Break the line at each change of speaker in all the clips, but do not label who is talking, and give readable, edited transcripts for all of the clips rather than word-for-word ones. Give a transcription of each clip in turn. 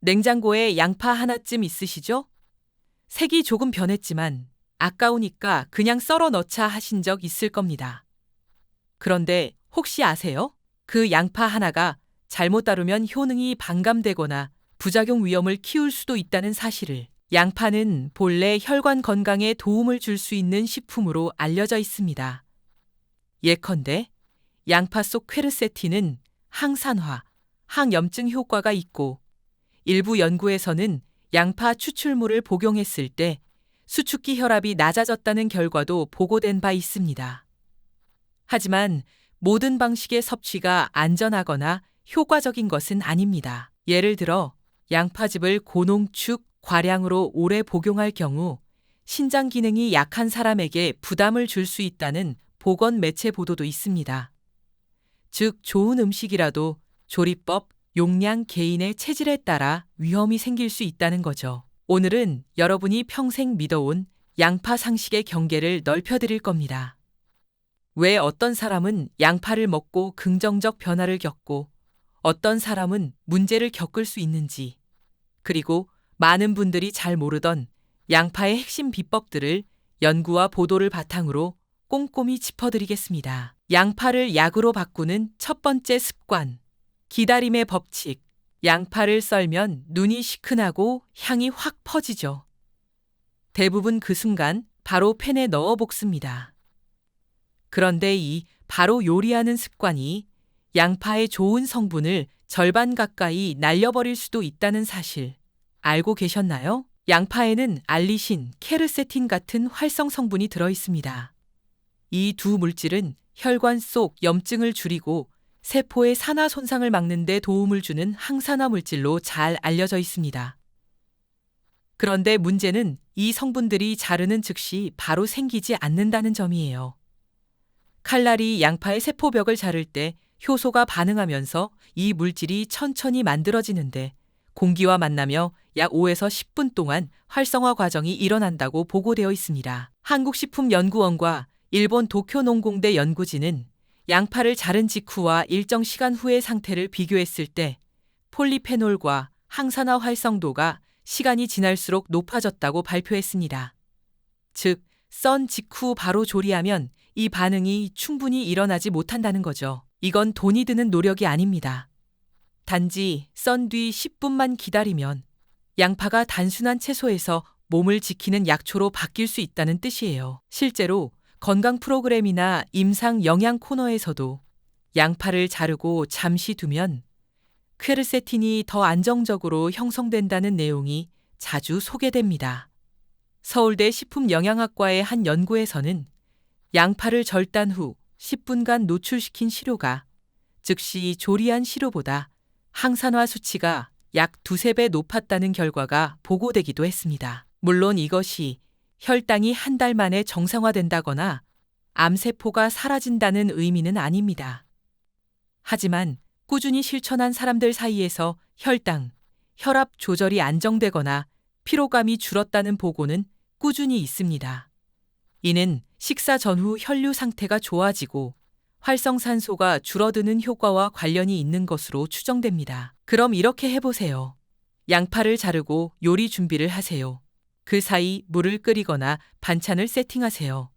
냉장고에 양파 하나쯤 있으시죠? 색이 조금 변했지만 아까우니까 그냥 썰어 넣자 하신 적 있을 겁니다. 그런데 혹시 아세요? 그 양파 하나가 잘못 다루면 효능이 반감되거나 부작용 위험을 키울 수도 있다는 사실을. 양파는 본래 혈관 건강에 도움을 줄 수 있는 식품으로 알려져 있습니다. 예컨대 양파 속 퀘르세틴은 항산화, 항염증 효과가 있고 일부 연구에서는 양파 추출물을 복용했을 때 수축기 혈압이 낮아졌다는 결과도 보고된 바 있습니다. 하지만 모든 방식의 섭취가 안전하거나 효과적인 것은 아닙니다. 예를 들어 양파즙을 고농축, 과량으로 오래 복용할 경우 신장 기능이 약한 사람에게 부담을 줄 수 있다는 보건 매체 보도도 있습니다. 즉, 좋은 음식이라도 조리법, 용량, 개인의 체질에 따라 위험이 생길 수 있다는 거죠. 오늘은 여러분이 평생 믿어온 양파 상식의 경계를 넓혀드릴 겁니다. 왜 어떤 사람은 양파를 먹고 긍정적 변화를 겪고 어떤 사람은 문제를 겪을 수 있는지, 그리고 많은 분들이 잘 모르던 양파의 핵심 비법들을 연구와 보도를 바탕으로 꼼꼼히 짚어드리겠습니다. 양파를 약으로 바꾸는 첫 번째 습관, 기다림의 법칙. 양파를 썰면 눈이 시큰하고 향이 확 퍼지죠. 대부분 그 순간 바로 팬에 넣어 볶습니다. 그런데 이 바로 요리하는 습관이 양파의 좋은 성분을 절반 가까이 날려버릴 수도 있다는 사실 알고 계셨나요? 양파에는 알리신, 케르세틴 같은 활성 성분이 들어 있습니다. 이 두 물질은 혈관 속 염증을 줄이고 세포의 산화 손상을 막는 데 도움을 주는 항산화 물질로 잘 알려져 있습니다. 그런데 문제는 이 성분들이 자르는 즉시 바로 생기지 않는다는 점이에요. 칼날이 양파의 세포벽을 자를 때 효소가 반응하면서 이 물질이 천천히 만들어지는데 공기와 만나며 약 5에서 10분 동안 활성화 과정이 일어난다고 보고되어 있습니다. 한국식품연구원과 일본 도쿄농공대 연구진은 양파를 자른 직후와 일정 시간 후의 상태를 비교했을 때 폴리페놀과 항산화 활성도가 시간이 지날수록 높아졌다고 발표했습니다. 즉, 썬 직후 바로 조리하면 이 반응이 충분히 일어나지 못한다는 거죠. 이건 돈이 드는 노력이 아닙니다. 단지 썬 뒤 10분만 기다리면 양파가 단순한 채소에서 몸을 지키는 약초로 바뀔 수 있다는 뜻이에요. 실제로 건강 프로그램이나 임상 영양 코너에서도 양파를 자르고 잠시 두면 퀘르세틴이 더 안정적으로 형성된다는 내용이 자주 소개됩니다. 서울대 식품영양학과의 한 연구에서는 양파를 절단 후 10분간 노출시킨 시료가 즉시 조리한 시료보다 항산화 수치가 약 2~3배 높았다는 결과가 보고되기도 했습니다. 물론 이것이 혈당이 한 달 만에 정상화된다거나 암세포가 사라진다는 의미는 아닙니다. 하지만 꾸준히 실천한 사람들 사이에서 혈당, 혈압 조절이 안정되거나 피로감이 줄었다는 보고는 꾸준히 있습니다. 이는 식사 전후 혈류 상태가 좋아지고 활성산소가 줄어드는 효과와 관련이 있는 것으로 추정됩니다. 그럼 이렇게 해보세요. 양파를 자르고 요리 준비를 하세요. 그 사이 물을 끓이거나 반찬을 세팅하세요.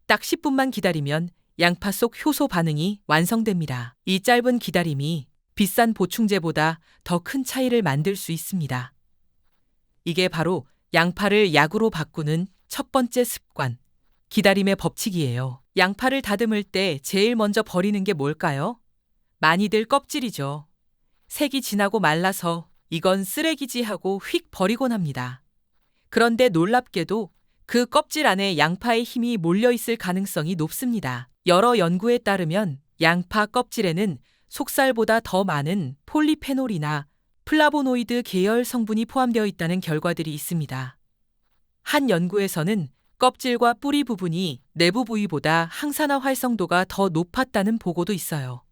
딱 10분만 기다리면 양파 속 효소 반응이 완성됩니다. 이 짧은 기다림이 비싼 보충제보다 더 큰 차이를 만들 수 있습니다. 이게 바로 양파를 약으로 바꾸는 첫 번째 습관, 기다림의 법칙이에요. 양파를 다듬을 때 제일 먼저 버리는 게 뭘까요? 많이들 껍질이죠. 색이 진하고 말라서 이건 쓰레기지 하고 휙 버리곤 합니다. 그런데 놀랍게도 그 껍질 안에 양파의 힘이 몰려있을 가능성이 높습니다. 여러 연구에 따르면 양파 껍질에는 속살보다 더 많은 폴리페놀이나 플라보노이드 계열 성분이 포함되어 있다는 결과들이 있습니다. 한 연구에서는 껍질과 뿌리 부분이 내부 부위보다 항산화 활성도가 더 높았다는 보고도 있어요.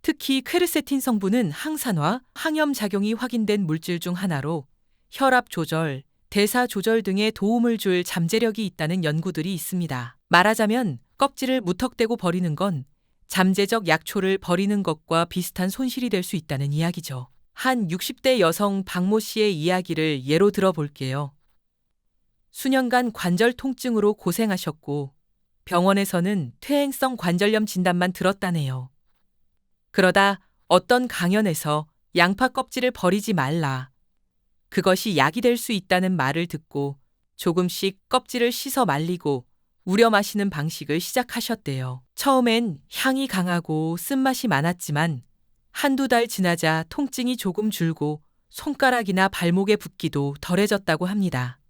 특히 퀘르세틴 성분은 항산화, 항염 작용이 확인된 물질 중 하나로 혈압 조절, 대사 조절 등에 도움을 줄 잠재력이 있다는 연구들이 있습니다. 말하자면 껍질을 무턱대고 버리는 건 잠재적 약초를 버리는 것과 비슷한 손실이 될 수 있다는 이야기죠. 한 60대 여성 박모 씨의 이야기를 예로 들어볼게요. 수년간 관절 통증으로 고생하셨고 병원에서는 퇴행성 관절염 진단만 들었다네요. 그러다 어떤 강연에서 양파 껍질을 버리지 말라. 그것이 약이 될 수 있다는 말을 듣고 조금씩 껍질을 씻어 말리고 우려 마시는 방식을 시작하셨대요. 처음엔 향이 강하고 쓴맛이 많았지만 한두 달 지나자 통증이 조금 줄고 손가락이나 발목에 붓기도 덜해졌다고 합니다.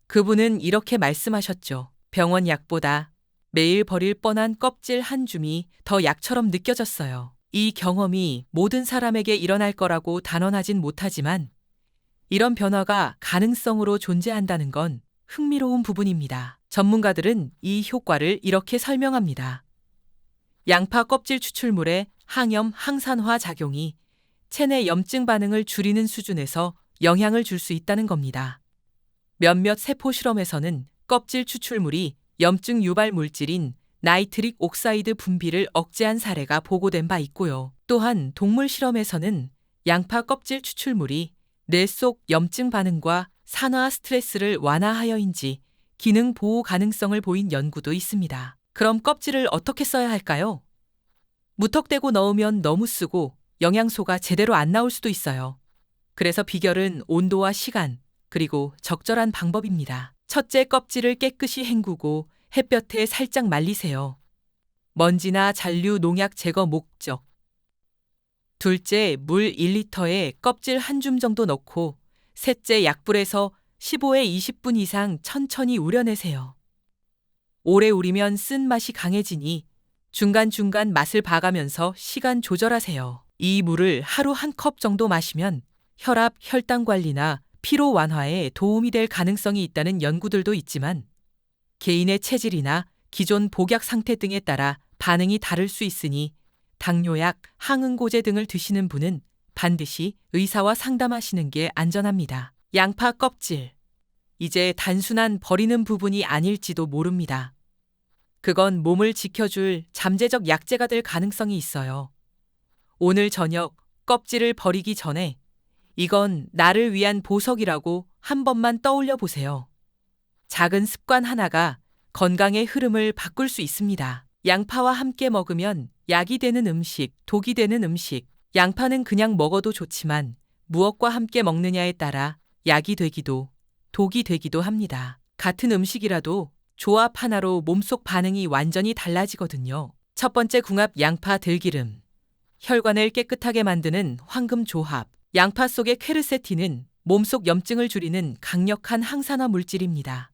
그분은 이렇게 말씀하셨죠. 병원 약보다 매일 버릴 뻔한 껍질 한 줌이 더 약처럼 느껴졌어요. 이 경험이 모든 사람에게 일어날 거라고 단언하진 못하지만 이런 변화가 가능성으로 존재한다는 건 흥미로운 부분입니다. 전문가들은 이 효과를 이렇게 설명합니다. 양파 껍질 추출물의 항염 항산화 작용이 체내 염증 반응을 줄이는 수준에서 영향을 줄 수 있다는 겁니다. 몇몇 세포 실험에서는 껍질 추출물이 염증 유발 물질인 나이트릭 옥사이드 분비를 억제한 사례가 보고된 바 있고요. 또한 동물 실험에서는 양파 껍질 추출물이 뇌 속 염증 반응과 산화 스트레스를 완화하여인지 기능 보호 가능성을 보인 연구도 있습니다. 그럼 껍질을 어떻게 써야 할까요? 무턱대고 넣으면 너무 쓰고 영양소가 제대로 안 나올 수도 있어요. 그래서 비결은 온도와 시간, 그리고 적절한 방법입니다. 첫째, 껍질을 깨끗이 헹구고 햇볕에 살짝 말리세요. 먼지나 잔류 농약 제거 목적. 둘째, 물 1리터에 껍질 한 줌 정도 넣고 셋째, 약불에서 15에 20분 이상 천천히 우려내세요. 오래 우리면 쓴맛이 강해지니 중간중간 맛을 봐가면서 시간 조절하세요. 이 물을 하루 한 컵 정도 마시면 혈압, 혈당 관리나 피로 완화에 도움이 될 가능성이 있다는 연구들도 있지만 개인의 체질이나 기존 복약 상태 등에 따라 반응이 다를 수 있으니 당뇨약, 항응고제 등을 드시는 분은 반드시 의사와 상담하시는 게 안전합니다. 양파 껍질. 이제 단순한 버리는 부분이 아닐지도 모릅니다. 그건 몸을 지켜줄 잠재적 약재가 될 가능성이 있어요. 오늘 저녁 껍질을 버리기 전에 이건 나를 위한 보석이라고 한 번만 떠올려 보세요. 작은 습관 하나가 건강의 흐름을 바꿀 수 있습니다. 양파와 함께 먹으면 약이 되는 음식, 독이 되는 음식. 양파는 그냥 먹어도 좋지만 무엇과 함께 먹느냐에 따라 약이 되기도, 독이 되기도 합니다. 같은 음식이라도 조합 하나로 몸속 반응이 완전히 달라지거든요. 첫 번째, 궁합 양파 들기름. 혈관을 깨끗하게 만드는 황금 조합. 양파 속의 퀘르세틴은 몸속 염증을 줄이는 강력한 항산화 물질입니다.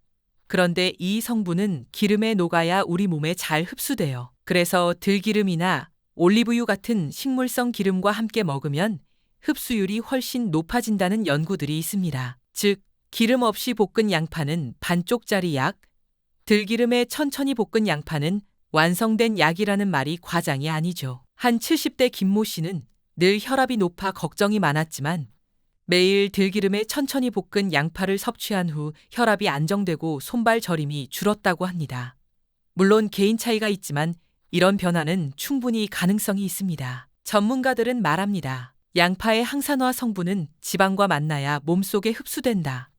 그런데 이 성분은 기름에 녹아야 우리 몸에 잘 흡수돼요. 그래서 들기름이나 올리브유 같은 식물성 기름과 함께 먹으면 흡수율이 훨씬 높아진다는 연구들이 있습니다. 즉, 기름 없이 볶은 양파는 반쪽짜리 약, 들기름에 천천히 볶은 양파는 완성된 약이라는 말이 과장이 아니죠. 한 70대 김모 씨는 늘 혈압이 높아 걱정이 많았지만 매일 들기름에 천천히 볶은 양파를 섭취한 후 혈압이 안정되고 손발 저림이 줄었다고 합니다. 물론 개인 차이가 있지만 이런 변화는 충분히 가능성이 있습니다. 전문가들은 말합니다. 양파의 항산화 성분은 지방과 만나야 몸속에 흡수된다.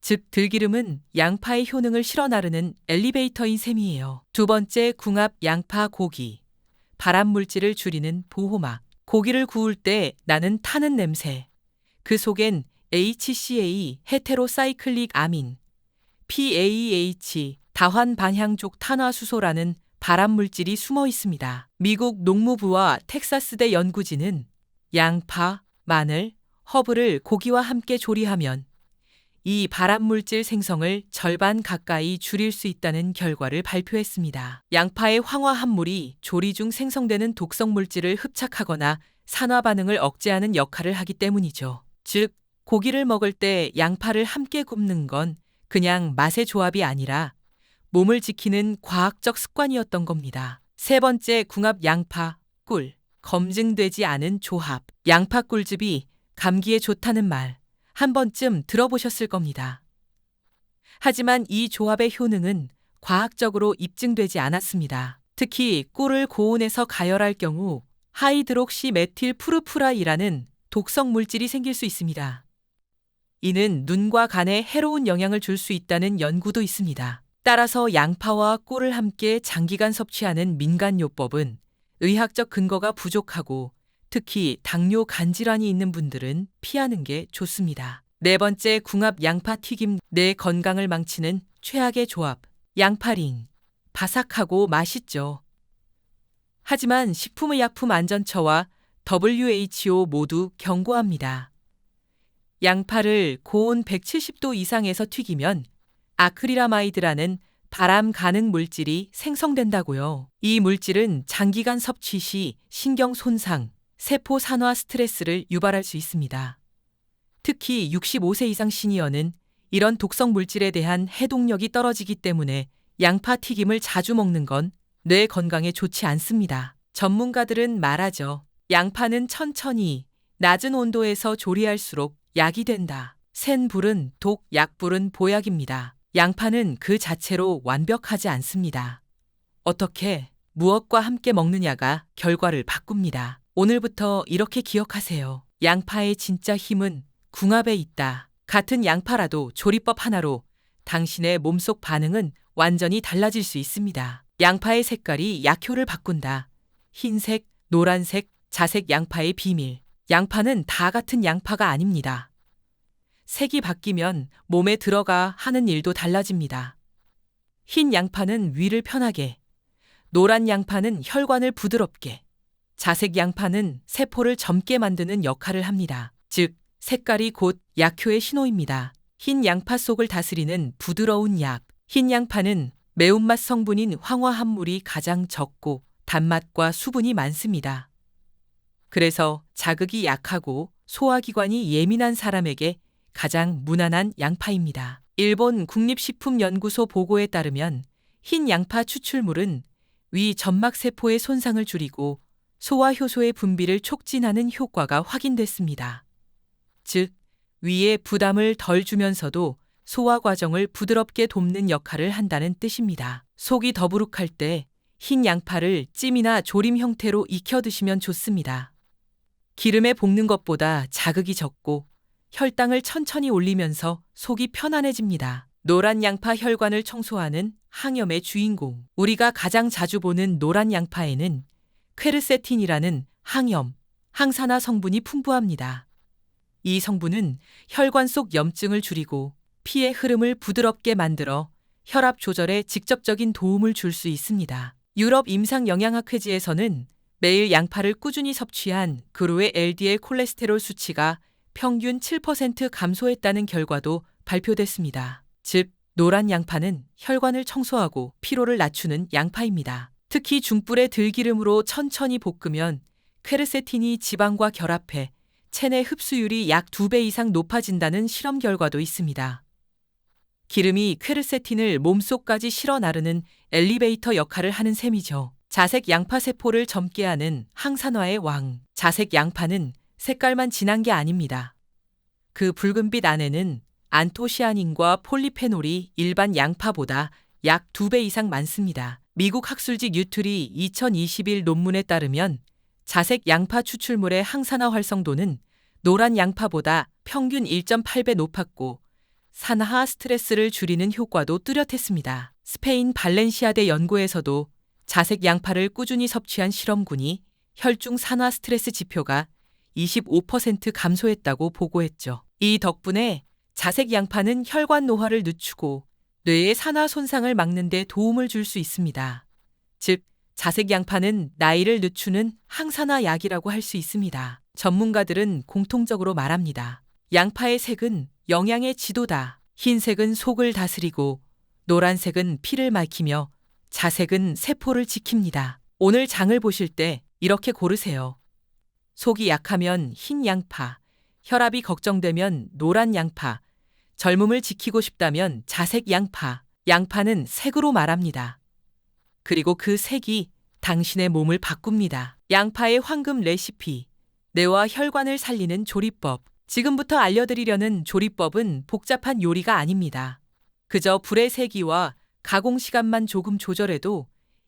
즉, 들기름은 양파의 효능을 실어 나르는 엘리베이터인 셈이에요. 두 번째, 궁합 양파 고기. 발암 물질을 줄이는 보호막. 고기를 구울 때 나는 타는 냄새. 그 속엔 HCA, 헤테로사이클릭 아민, PAH, 다환 반향족 탄화수소라는 발암 물질이 숨어 있습니다. 미국 농무부와 텍사스대 연구진은 양파, 마늘, 허브를 고기와 함께 조리하면 이 발암 물질 생성을 절반 가까이 줄일 수 있다는 결과를 발표했습니다. 양파의 황화 합물이 조리 중 생성되는 독성 물질을 흡착하거나 산화 반응을 억제하는 역할을 하기 때문이죠. 즉, 고기를 먹을 때 양파를 함께 굽는 건 그냥 맛의 조합이 아니라 몸을 지키는 과학적 습관이었던 겁니다. 세 번째, 궁합 양파, 꿀. 검증되지 않은 조합. 양파 꿀즙이 감기에 좋다는 말 한 번쯤 들어보셨을 겁니다. 하지만 이 조합의 효능은 과학적으로 입증되지 않았습니다. 특히 꿀을 고온에서 가열할 경우 하이드록시 메틸 푸르푸라이라는 독성 물질이 생길 수 있습니다. 이는 눈과 간에 해로운 영향을 줄 수 있다는 연구도 있습니다. 따라서 양파와 꿀을 함께 장기간 섭취하는 민간요법은 의학적 근거가 부족하고 특히 당뇨 간질환이 있는 분들은 피하는 게 좋습니다. 네 번째, 궁합 양파 튀김. 내 건강을 망치는 최악의 조합. 양파링. 바삭하고 맛있죠. 하지만 식품의약품안전처와 WHO 모두 경고합니다. 양파를 고온 170도 이상에서 튀기면 아크릴아마이드라는 발암 가능 물질이 생성된다고요. 이 물질은 장기간 섭취 시 신경 손상, 세포 산화 스트레스를 유발할 수 있습니다. 특히 65세 이상 시니어는 이런 독성 물질에 대한 해독력이 떨어지기 때문에 양파 튀김을 자주 먹는 건 뇌 건강에 좋지 않습니다. 전문가들은 말하죠. 양파는 천천히 낮은 온도에서 조리할수록 약이 된다. 센 불은 독, 약불은 보약입니다. 양파는 그 자체로 완벽하지 않습니다. 어떻게, 무엇과 함께 먹느냐가 결과를 바꿉니다. 오늘부터 이렇게 기억하세요. 양파의 진짜 힘은 궁합에 있다. 같은 양파라도 조리법 하나로 당신의 몸속 반응은 완전히 달라질 수 있습니다. 양파의 색깔이 약효를 바꾼다. 흰색, 노란색, 자색 양파의 비밀. 양파는 다 같은 양파가 아닙니다. 색이 바뀌면 몸에 들어가 하는 일도 달라집니다. 흰 양파는 위를 편하게, 노란 양파는 혈관을 부드럽게, 자색 양파는 세포를 젊게 만드는 역할을 합니다. 즉, 색깔이 곧 약효의 신호입니다. 흰 양파 속을 다스리는 부드러운 약. 흰 양파는 매운맛 성분인 황화합물이 가장 적고 단맛과 수분이 많습니다. 그래서 자극이 약하고 소화기관이 예민한 사람에게 가장 무난한 양파입니다. 일본 국립식품연구소 보고에 따르면 흰 양파 추출물은 위 점막 세포의 손상을 줄이고 소화효소의 분비를 촉진하는 효과가 확인됐습니다. 즉, 위에 부담을 덜 주면서도 소화 과정을 부드럽게 돕는 역할을 한다는 뜻입니다. 속이 더부룩할 때 흰 양파를 찜이나 조림 형태로 익혀 드시면 좋습니다. 기름에 볶는 것보다 자극이 적고 혈당을 천천히 올리면서 속이 편안해집니다. 노란 양파 혈관을 청소하는 항염의 주인공. 우리가 가장 자주 보는 노란 양파에는 퀘르세틴이라는 항염, 항산화 성분이 풍부합니다. 이 성분은 혈관 속 염증을 줄이고 피의 흐름을 부드럽게 만들어 혈압 조절에 직접적인 도움을 줄 수 있습니다. 유럽 임상영양학회지에서는 매일 양파를 꾸준히 섭취한 그루의 LDL 콜레스테롤 수치가 평균 7% 감소했다는 결과도 발표됐습니다. 즉, 노란 양파는 혈관을 청소하고 피로를 낮추는 양파입니다. 특히 중불의 들기름으로 천천히 볶으면 퀘르세틴이 지방과 결합해 체내 흡수율이 약 2배 이상 높아진다는 실험 결과도 있습니다. 기름이 퀘르세틴을 몸속까지 실어 나르는 엘리베이터 역할을 하는 셈이죠. 자색 양파 세포를 젊게 하는 항산화의 왕. 자색 양파는 색깔만 진한 게 아닙니다. 그 붉은빛 안에는 안토시아닌과 폴리페놀이 일반 양파보다 약 2배 이상 많습니다. 미국 학술지 뉴트리 2021 논문에 따르면 자색 양파 추출물의 항산화 활성도는 노란 양파보다 평균 1.8배 높았고 산화 스트레스를 줄이는 효과도 뚜렷했습니다. 스페인 발렌시아대 연구에서도 자색 양파를 꾸준히 섭취한 실험군이 혈중 산화 스트레스 지표가 25% 감소했다고 보고했죠. 이 덕분에 자색 양파는 혈관 노화를 늦추고 뇌의 산화 손상을 막는 데 도움을 줄 수 있습니다. 즉, 자색 양파는 나이를 늦추는 항산화 약이라고 할 수 있습니다. 전문가들은 공통적으로 말합니다. 양파의 색은 영양의 지도다. 흰색은 속을 다스리고 노란색은 피를 맑히며 자색은 세포를 지킵니다. 오늘 장을 보실 때 이렇게 고르세요. 속이 약하면 흰 양파, 혈압이 걱정되면 노란 양파, 젊음을 지키고 싶다면 자색 양파. 양파는 색으로 말합니다. 그리고 그 색이 당신의 몸을 바꿉니다. 양파의 황금 레시피. 뇌와 혈관을 살리는 조리법. 지금부터 알려드리려는 조리법은 복잡한 요리가 아닙니다. 그저 불의 세기와 가공 시간만 조금 조절해도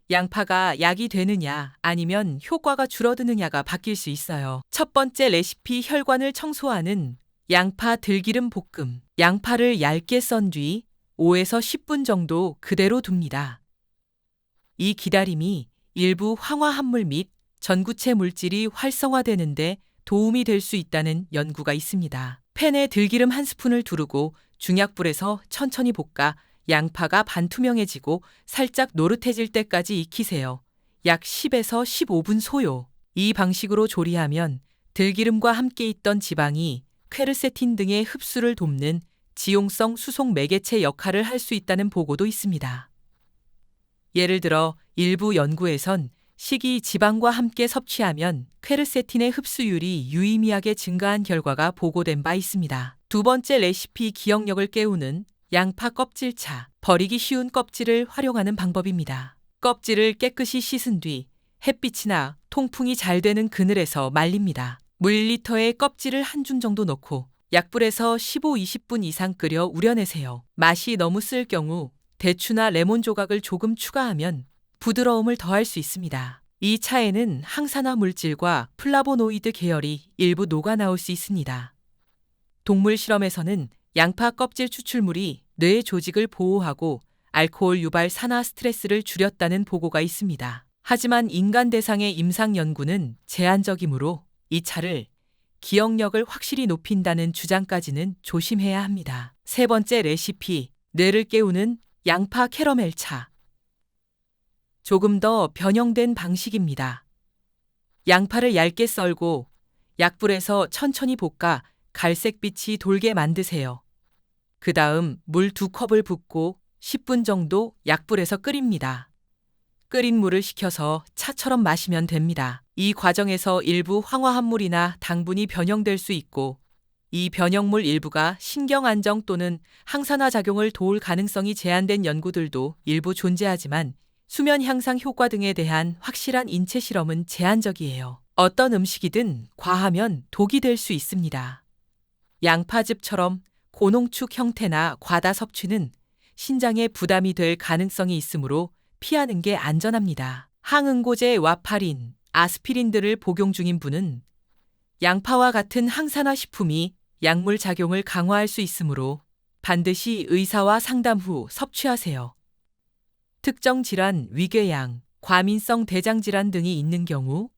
양파가 약이 되느냐 아니면 효과가 줄어드느냐가 바뀔 수 있어요. 첫 번째 레시피 혈관을 청소하는 양파 들기름 볶음. 양파를 얇게 썬 뒤 5에서 10분 정도 그대로 둡니다. 이 기다림이 일부 황화 합물 및 전구체 물질이 활성화되는데 도움이 될 수 있다는 연구가 있습니다. 팬에 들기름 한 스푼을 두르고 중약불에서 천천히 볶아 양파가 반투명해지고 살짝 노릇해질 때까지 익히세요. 약 10에서 15분 소요. 이 방식으로 조리하면 들기름과 함께 있던 지방이 퀘르세틴 등의 흡수를 돕는 지용성 수송 매개체 역할을 할 수 있다는 보고도 있습니다. 예를 들어 일부 연구에선 식이 지방과 함께 섭취하면 퀘르세틴의 흡수율이 유의미하게 증가한 결과가 보고된 바 있습니다. 두 번째 레시피 기억력을 깨우는 양파 껍질차. 버리기 쉬운 껍질을 활용하는 방법입니다. 껍질을 깨끗이 씻은 뒤 햇빛이나 통풍이 잘 되는 그늘에서 말립니다. 물 1리터에 껍질을 한 줌 정도 넣고 약불에서 15-20분 이상 끓여 우려내세요. 맛이 너무 쓸 경우 대추나 레몬 조각을 조금 추가하면 부드러움을 더할 수 있습니다. 이 차에는 항산화 물질과 플라보노이드 계열이 일부 녹아 나올 수 있습니다. 동물 실험에서는 양파 껍질 추출물이 뇌 조직을 보호하고 알코올 유발 산화 스트레스를 줄였다는 보고가 있습니다. 하지만 인간 대상의 임상 연구는 제한적이므로 이 차를 기억력을 확실히 높인다는 주장까지는 조심해야 합니다. 세 번째 레시피, 뇌를 깨우는 양파 캐러멜 차. 조금 더 변형된 방식입니다. 양파를 얇게 썰고 약불에서 천천히 볶아 갈색빛이 돌게 만드세요. 그 다음 물 2컵을 붓고 10분 정도 약불에서 끓입니다. 끓인 물을 식혀서 차처럼 마시면 됩니다. 이 과정에서 일부 황화합물이나 당분이 변형될 수 있고 이 변형물 일부가 신경 안정 또는 항산화 작용을 도울 가능성이 제한된 연구들도 일부 존재하지만 수면 향상 효과 등에 대한 확실한 인체 실험은 제한적이에요. 어떤 음식이든 과하면 독이 될 수 있습니다. 양파즙처럼 고농축 형태나 과다 섭취는 신장에 부담이 될 가능성이 있으므로 피하는 게 안전합니다. 항응고제 와파린, 아스피린들을 복용 중인 분은 양파와 같은 항산화 식품이 약물 작용을 강화할 수 있으므로 반드시 의사와 상담 후 섭취하세요. 특정 질환, 위궤양, 과민성 대장 질환 등이 있는 경우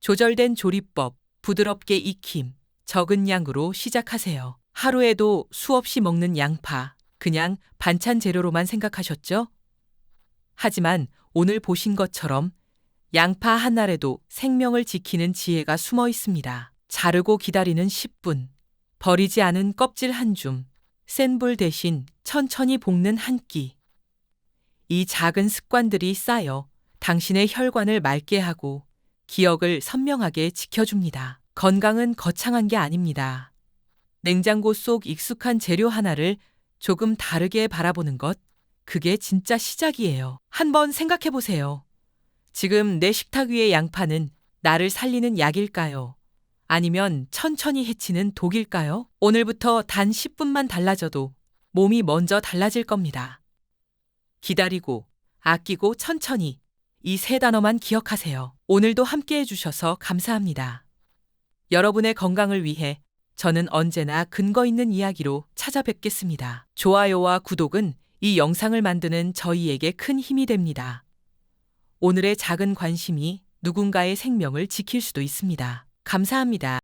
조절된 조리법, 부드럽게 익힘, 적은 양으로 시작하세요. 하루에도 수없이 먹는 양파, 그냥 반찬 재료로만 생각하셨죠? 하지만 오늘 보신 것처럼 양파 한 알에도 생명을 지키는 지혜가 숨어 있습니다. 자르고 기다리는 10분, 버리지 않은 껍질 한 줌, 센 불 대신 천천히 볶는 한 끼. 이 작은 습관들이 쌓여 당신의 혈관을 맑게 하고 기억을 선명하게 지켜줍니다. 건강은 거창한 게 아닙니다. 냉장고 속 익숙한 재료 하나를 조금 다르게 바라보는 것, 그게 진짜 시작이에요. 한번 생각해 보세요. 지금 내 식탁 위의 양파는 나를 살리는 약일까요? 아니면 천천히 해치는 독일까요? 오늘부터 단 10분만 달라져도 몸이 먼저 달라질 겁니다. 기다리고, 아끼고 천천히 이 세 단어만 기억하세요. 오늘도 함께 해주셔서 감사합니다. 여러분의 건강을 위해 저는 언제나 근거 있는 이야기로 찾아뵙겠습니다. 좋아요와 구독은 이 영상을 만드는 저희에게 큰 힘이 됩니다. 오늘의 작은 관심이 누군가의 생명을 지킬 수도 있습니다. 감사합니다.